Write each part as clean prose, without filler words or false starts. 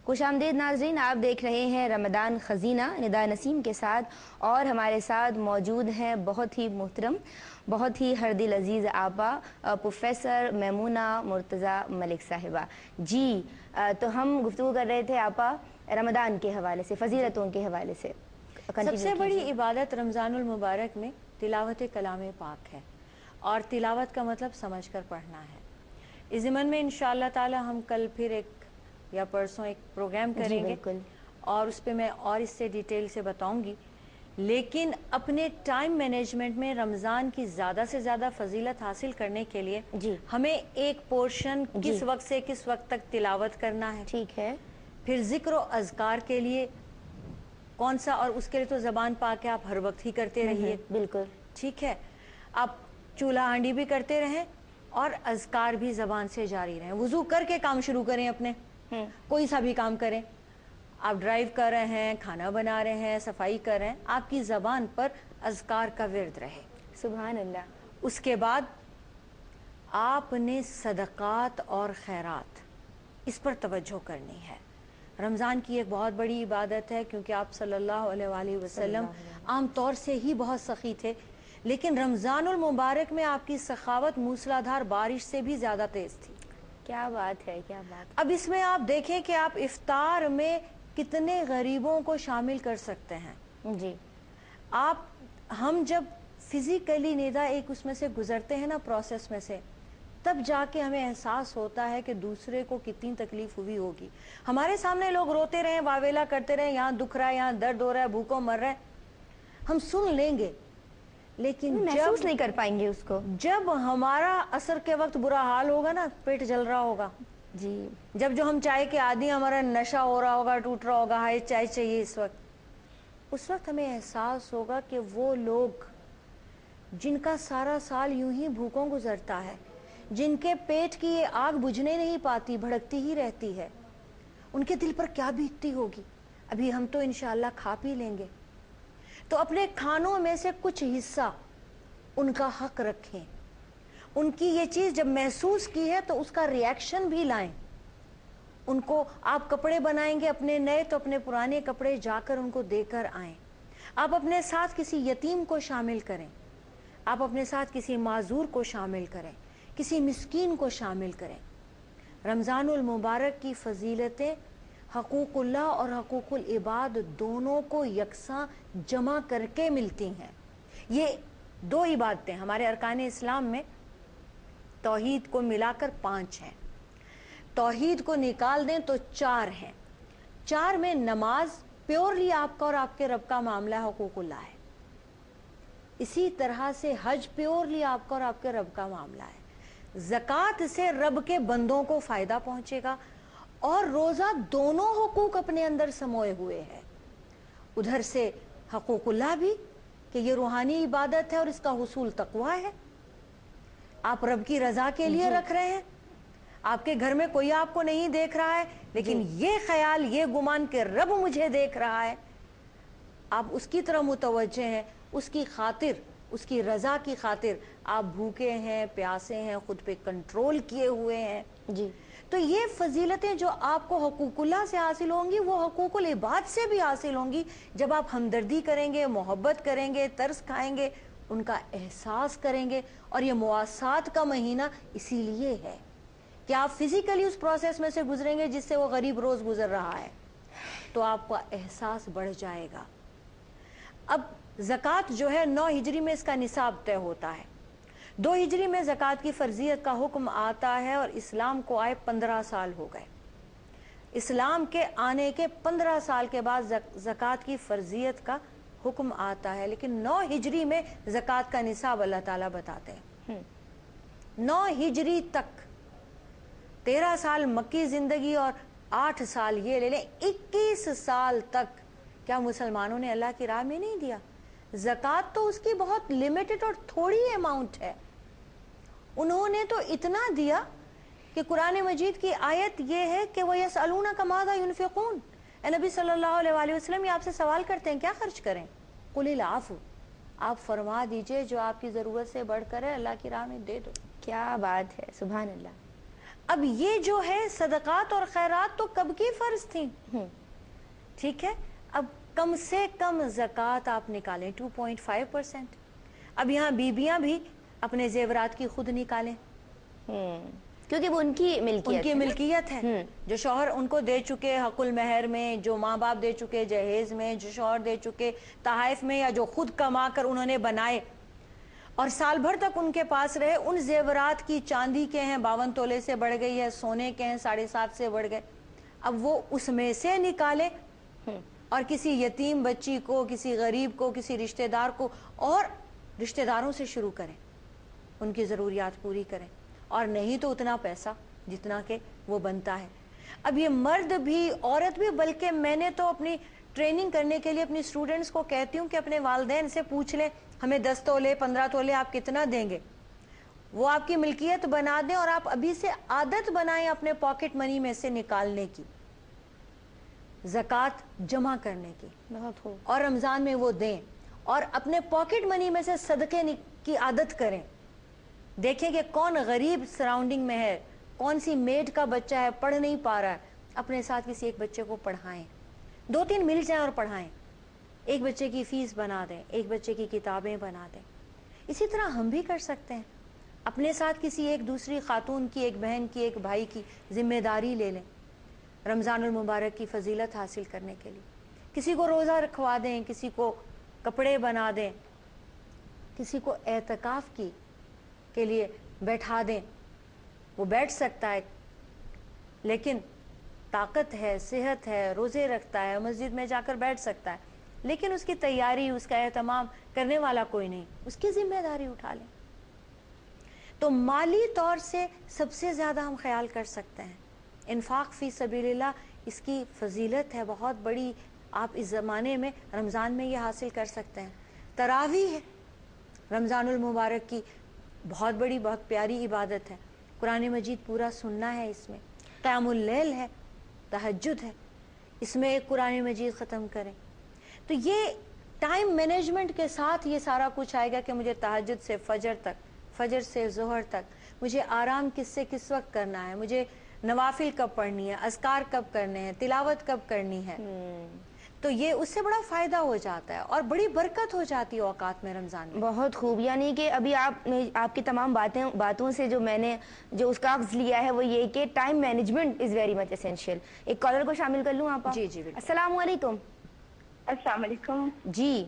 خوش آمدید ناظرین، آپ دیکھ رہے ہیں رمضان خزینہ ندا نسیم کے ساتھ، اور ہمارے ساتھ موجود ہیں بہت ہی محترم، بہت ہی ہر دل عزیز آپا پروفیسر میمونہ مرتضیٰ ملک صاحبہ جی۔ تو ہم گفتگو کر رہے تھے آپا رمضان کے حوالے سے، فضیلتوں کے حوالے سے۔ سب سے بڑی عبادت رمضان المبارک میں تلاوت کلام پاک ہے، اور تلاوت کا مطلب سمجھ کر پڑھنا ہے۔ اس ضمن میں انشاءاللہ تعالی ہم کل پھر ایک یا پرسوں ایک پروگرام کریں گے، اور اس پہ میں اور اس سے ڈیٹیل سے بتاؤں گی۔ لیکن اپنے ٹائم مینجمنٹ میں رمضان کی زیادہ سے زیادہ فضیلت حاصل کرنے کے لیے ہمیں ایک پورشن کس وقت سے کس وقت تک تلاوت کرنا ہے، ٹھیک ہے، پھر ذکر و اذکار کے لیے کون سا، اور اس کے لیے تو زبان پاک ہے، آپ ہر وقت ہی کرتے رہیے، بالکل ٹھیک ہے۔ آپ چولہا ہانڈی بھی کرتے رہیں اور اذکار بھی زبان سے جاری رہیں، وضو کر کے کام شروع کریں، اپنے کوئی سا بھی کام کریں، آپ ڈرائیو کر رہے ہیں، کھانا بنا رہے ہیں، صفائی کر رہے ہیں، آپ کی زبان پر اذکار کا ورد رہے۔ سبحان اللہ۔ اس کے بعد آپ نے صدقات اور خیرات اس پر توجہ کرنی ہے۔ رمضان کی ایک بہت بڑی عبادت ہے، کیونکہ آپ صلی اللہ علیہ وآلہ وسلم عام طور سے ہی بہت سخی تھے، لیکن رمضان المبارک میں آپ کی سخاوت موسلادھار بارش سے بھی زیادہ تیز تھی۔ کیا بات ہے، کیا بات ہے۔ اب اس میں آپ دیکھیں کہ آپ افطار میں کتنے غریبوں کو شامل کر سکتے ہیں۔ جی، ہم جب فزیکلی ندا ایک اس میں سے گزرتے ہیں نا، پروسیس میں سے، تب جا کے ہمیں احساس ہوتا ہے کہ دوسرے کو کتنی تکلیف ہوئی ہوگی۔ ہمارے سامنے لوگ روتے رہیں، واویلا کرتے رہیں، یہاں دکھ رہا ہے، یہاں درد ہو رہا ہے، بھوکوں مر رہے ہیں، ہم سن لیں گے، لیکن محسوس نہیں کر پائیں گے اس کو۔ جب ہمارا عصر کے وقت برا حال ہوگا نا، پیٹ جل رہا ہوگا، جی، جب جو ہم چائے کے عادی، ہمارا نشہ ہو رہا ہوگا، ٹوٹ رہا ہوگا، ہائے چائے چاہیے اس وقت ہمیں احساس ہوگا کہ وہ لوگ جن کا سارا سال یوں ہی بھوکوں گزرتا ہے، جن کے پیٹ کی یہ آگ بجھنے نہیں پاتی، بھڑکتی ہی رہتی ہے، ان کے دل پر کیا بیتتی ہوگی۔ ابھی ہم تو انشاءاللہ کھا پی لیں گے، تو اپنے کھانوں میں سے کچھ حصہ ان کا حق رکھیں، ان کی یہ چیز جب محسوس کی ہے تو اس کا ریاکشن بھی لائیں۔ ان کو آپ کپڑے بنائیں گے اپنے نئے، تو اپنے پرانے کپڑے جا کر ان کو دے کر آئیں۔ آپ اپنے ساتھ کسی یتیم کو شامل کریں، آپ اپنے ساتھ کسی معذور کو شامل کریں، کسی مسکین کو شامل کریں۔ رمضان المبارک کی فضیلتیں حقوق اللہ اور حقوق العباد دونوں کو یکساں جمع کر کے ملتی ہیں۔ یہ دو عبادتیں ہمارے ارکان اسلام میں توحید کو ملا کر 5 ہیں، توحید کو نکال دیں تو 4 ہیں۔ 4 میں نماز پیورلی آپ کا اور آپ کے رب کا معاملہ حقوق اللہ ہے، اسی طرح سے حج پیورلی آپ کا اور آپ کے رب کا معاملہ ہے، زکوٰۃ سے رب کے بندوں کو فائدہ پہنچے گا، اور روزہ دونوں حقوق اپنے اندر سموئے ہوئے ہیں۔ ادھر سے حقوق اللہ بھی کہ یہ روحانی عبادت ہے اور اس کا حصول تقویٰ ہے، آپ رب کی رضا کے لیے رکھ رہے ہیں، آپ کے گھر میں کوئی آپ کو نہیں دیکھ رہا ہے، لیکن یہ خیال، یہ گمان کہ رب مجھے دیکھ رہا ہے، آپ اس کی طرح متوجہ ہیں، اس کی خاطر، اس کی رضا کی خاطر آپ بھوکے ہیں، پیاسے ہیں، خود پہ کنٹرول کیے ہوئے ہیں۔ جی، تو یہ فضیلتیں جو آپ کو حقوق اللہ سے حاصل ہوں گی، وہ حقوق العباد سے بھی حاصل ہوں گی، جب آپ ہمدردی کریں گے، محبت کریں گے، ترس کھائیں گے، ان کا احساس کریں گے۔ اور یہ مواسات کا مہینہ اسی لیے ہے کہ آپ فزیکلی اس پروسیس میں سے گزریں گے جس سے وہ غریب روز گزر رہا ہے، تو آپ کا احساس بڑھ جائے گا۔ اب زکوٰۃ جو ہے 9 ہجری میں اس کا نصاب طے ہوتا ہے، 2 ہجری میں زکوٰۃ کی فرضیت کا حکم آتا ہے، اور اسلام کو آئے 15 سال ہو گئے۔ اسلام کے آنے کے 15 سال کے بعد زکوٰۃ کی فرضیت کا حکم آتا ہے، لیکن 9 ہجری میں زکوٰۃ کا نصاب اللہ تعالیٰ بتاتے ہیں۔ 9 ہجری تک 13 سال مکی زندگی اور 8 سال یہ لے لیں، 21 سال تک کیا مسلمانوں نے اللہ کی راہ میں نہیں دیا؟ زکوٰۃ تو اس کی بہت لمیٹڈ اور تھوڑی اماؤنٹ ہے، انہوں نے تو اتنا دیا کہ قرآن مجید کی آیت یہ ہے کہ وَيَسْأَلُونَكَ مَاذَا يُنْفِقُونَ، اے نبی صلی اللہ علیہ وآلہ وسلم، یہ آپ سے سوال کرتے ہیں کیا خرچ کریں؟ قُلِ الْعَفْوَ، آپ فرما دیجئے جو آپ کی ضرورت سے بڑھ کر ہے اللہ کی راہ میں دے دو۔ کیا بات ہے، سبحان اللہ۔ اب یہ جو ہے صدقات اور خیرات تو کب کی فرض تھیں، ٹھیک ہے، اب کم سے کم زکوٰۃ آپ نکالیں 2.5%. اب یہاں بیبیاں بھی اپنے زیورات کی خود نکالیں، کیونکہ وہ ان کی ان کی ملکیت ہے، جو شوہر ان کو دے چکے حق المہر میں، جو ماں باپ دے چکے جہیز میں، جو شوہر دے چکے تحائف میں، یا جو خود کما کر انہوں نے بنائے اور سال بھر تک ان کے پاس رہے، ان زیورات کی چاندی کے ہیں 52 تولے سے بڑھ گئی ہے، سونے کے ہیں 7.5 سے بڑھ گئے، اب وہ اس میں سے نکالے اور کسی یتیم بچی کو، کسی غریب کو، کسی رشتہ دار کو، اور رشتہ داروں سے شروع کریں، ان کی ضروریات پوری کریں، اور نہیں تو اتنا پیسہ جتنا کہ وہ بنتا ہے. اب یہ مرد بھی عورت بھی، بلکہ میں نے تو اپنی ٹریننگ کرنے کے لیے اپنی سٹوڈنٹس کو کہتی ہوں کہ اپنے والدین سے پوچھ لیں ہمیں 10 تولے 15 تولے آپ کتنا دیں گے، وہ آپ کی ملکیت بنا دیں، اور آپ ابھی سے عادت بنائیں اپنے پاکٹ منی میں سے نکالنے کی، زکوٰۃ جمع کرنے کی، اور رمضان میں وہ دیں، اور اپنے پاکٹ منی میں سے صدقے کی عادت کریں. دیکھیں کہ کون غریب سراؤنڈنگ میں ہے، کون سی میڈ کا بچہ ہے پڑھ نہیں پا رہا ہے، اپنے ساتھ کسی ایک بچے کو پڑھائیں، 2-3 مل جائیں اور پڑھائیں، ایک بچے کی فیس بنا دیں، ایک بچے کی کتابیں بنا دیں. اسی طرح ہم بھی کر سکتے ہیں، اپنے ساتھ کسی ایک دوسری خاتون کی، ایک بہن کی، ایک بھائی کی ذمہ داری لے لیں رمضان المبارک کی فضیلت حاصل کرنے کے لیے. کسی کو روزہ رکھوا دیں، کسی کو کپڑے بنا دیں، کسی کو اعتکاف کے لیے بیٹھا دیں، وہ بیٹھ سکتا ہے لیکن طاقت ہے، صحت ہے، روزے رکھتا ہے، مسجد میں جا کر بیٹھ سکتا ہے، لیکن اس کی تیاری، اس کا اہتمام کرنے والا کوئی نہیں، اس کی ذمہ داری اٹھا لیں. تو مالی طور سے سب سے زیادہ ہم خیال کر سکتے ہیں. انفاق فی سبیل اللہ، اس کی فضیلت ہے بہت بڑی، آپ اس زمانے میں رمضان میں یہ حاصل کر سکتے ہیں. تراویح ہے رمضان المبارک کی بہت بڑی، بہت پیاری عبادت ہے، قرآن مجید پورا سننا ہے، اس میں قیام اللیل ہے، تہجد ہے، اس میں ایک قرآن مجید ختم کریں. تو یہ ٹائم مینجمنٹ کے ساتھ یہ سارا کچھ آئے گا کہ مجھے تہجد سے فجر تک، فجر سے ظہر تک مجھے آرام کس وقت کرنا ہے، مجھے نوافل کب پڑھنی ہے، اذکار کب کرنے ہیں، تلاوت کب کرنی ہے. تو یہ اس سے بڑا فائدہ ہو جاتا ہے اور بڑی برکت ہو جاتی ہے اوقات میں رمضان میں. بہت خوب. یعنی کہ ابھی آپ کی تمام باتوں سے جو میں نے جو اس کا اخذ لیا ہے وہ یہ کہ time management is very much essential. ایک کالر کو شامل کر لوں آپ؟ جی جی بالکل. السلام علیکم. السلام علیکم. جی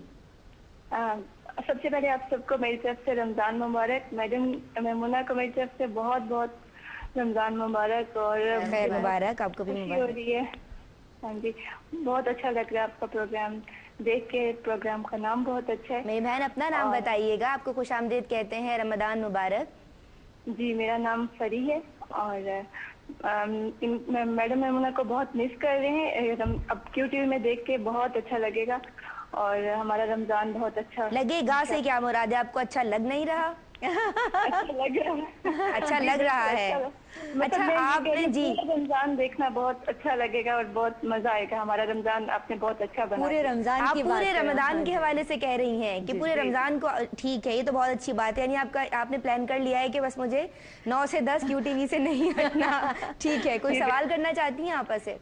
سب سے پہلے آپ سب کو میری طرف سے رمضان مبارک. میڈم میمونہ کو میری طرف سے بہت بہت رمضان مبارک اور خیر مبارک. آپ کو بھی خوشی ہو مبارک. رہی ہے. ہاں جی, بہت اچھا لگ رہا ہے آپ کا پروگرام دیکھ کے. پروگرام کا نام بہت اچھا ہے. میری بہن اپنا نام بتائیے گا. آپ کو خوش آمدید کہتے ہیں. رمضان مبارک. جی میرا نام فری ہے اور میڈم میمونہ کو بہت مس کر رہے ہیں. اب کیو ٹی وی میں دیکھ کے بہت اچھا لگے گا اور ہمارا رمضان بہت اچھا لگے گا سے کیا مراد ہے؟ آپ کو اچھا لگ نہیں رہا؟ اچھا لگ رہا ہے. اچھا لگ رہا ہے. مطلب آپ نے جی پورا رمضان دیکھنا بہت اچھا لگے گا اور بہت مزہ آئے گا. ہمارا رمضان آپ نے بہت اچھا بنا پورے رمضان آپ کی پورے بات رمضان کے حوالے سے کہہ رہی ہیں کہ پورے رمضان کو. ٹھیک ہے, یہ تو بہت اچھی بات ہے. یعنی آپ نے پلان کر لیا ہے کہ بس مجھے 9 سے 10 کیو ٹی وی سے نہیں ہٹنا. ٹھیک ہے, کوئی سوال کرنا چاہتی ہیں آپ سے؟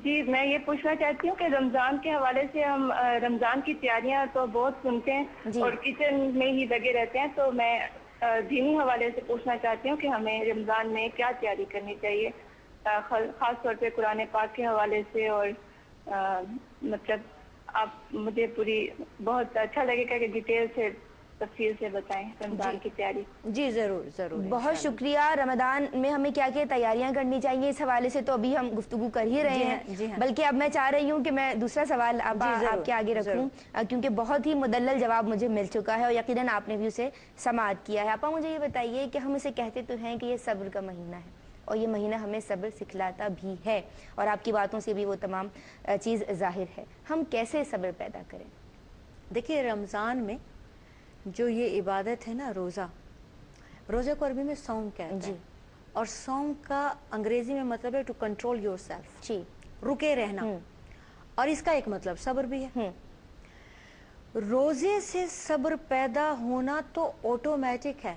جی میں یہ پوچھنا چاہتی ہوں کہ رمضان کے حوالے سے ہم رمضان کی تیاریاں تو بہت سنتے ہیں اور کچن میں ہی لگے رہتے ہیں, تو میں دینی حوالے سے پوچھنا چاہتی ہوں کہ ہمیں رمضان میں کیا تیاری کرنی چاہیے, خاص طور پہ قرآن پاک کے حوالے سے. اور مطلب آپ مجھے پوری بہت اچھا لگے گا کہ ڈیٹیل سے تفصیل سے بتائیں رمضان کی تیاری. جی ضرور ضرور. بہت شکریہ. رمضان میں ہمیں کیا کیا تیاریاں کرنی چاہیے, اس حوالے سے تو ابھی ہم گفتگو کر ہی رہے ہیں, بلکہ اب میں چاہ رہی ہوں کہ میں دوسرا سوال آپ کے آگے رکھوں, کیونکہ بہت ہی مدلل جواب مجھے مل چکا ہے اور یقیناً آپ نے بھی اسے سماعت کیا ہے. آپا مجھے یہ بتائیے کہ ہم اسے کہتے تو ہیں کہ یہ صبر کا مہینہ ہے اور یہ مہینہ ہمیں صبر سکھلاتا بھی ہے, اور آپ کی باتوں سے بھی وہ تمام چیز ظاہر ہے. ہم کیسے صبر پیدا کریں؟ دیکھیے رمضان میں جو یہ عبادت ہے نا, روزے کو عربی میں صوم کہتے ہیں, اور صوم کا انگریزی میں مطلب ہے ٹو کنٹرول یور سیلف, رکے رہنا, اور اس کا ایک مطلب صبر بھی ہے. روزے سے صبر پیدا ہونا تو آٹومیٹک ہے.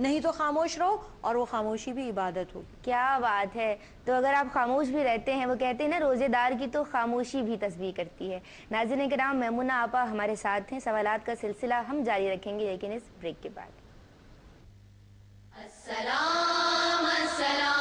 نہیں تو خاموش رہو، اور وہ خاموشی بھی عبادت ہوگی. کیا بات ہے. تو اگر آپ خاموش بھی رہتے ہیں، وہ کہتے ہیں نا روزے دار کی تو خاموشی بھی تسبیح کرتی ہے. ناظرین کرام، میمونہ آپا ہمارے ساتھ ہیں. سوالات کا سلسلہ ہم جاری رکھیں گے لیکن اس بریک کے بعد. السلام السلام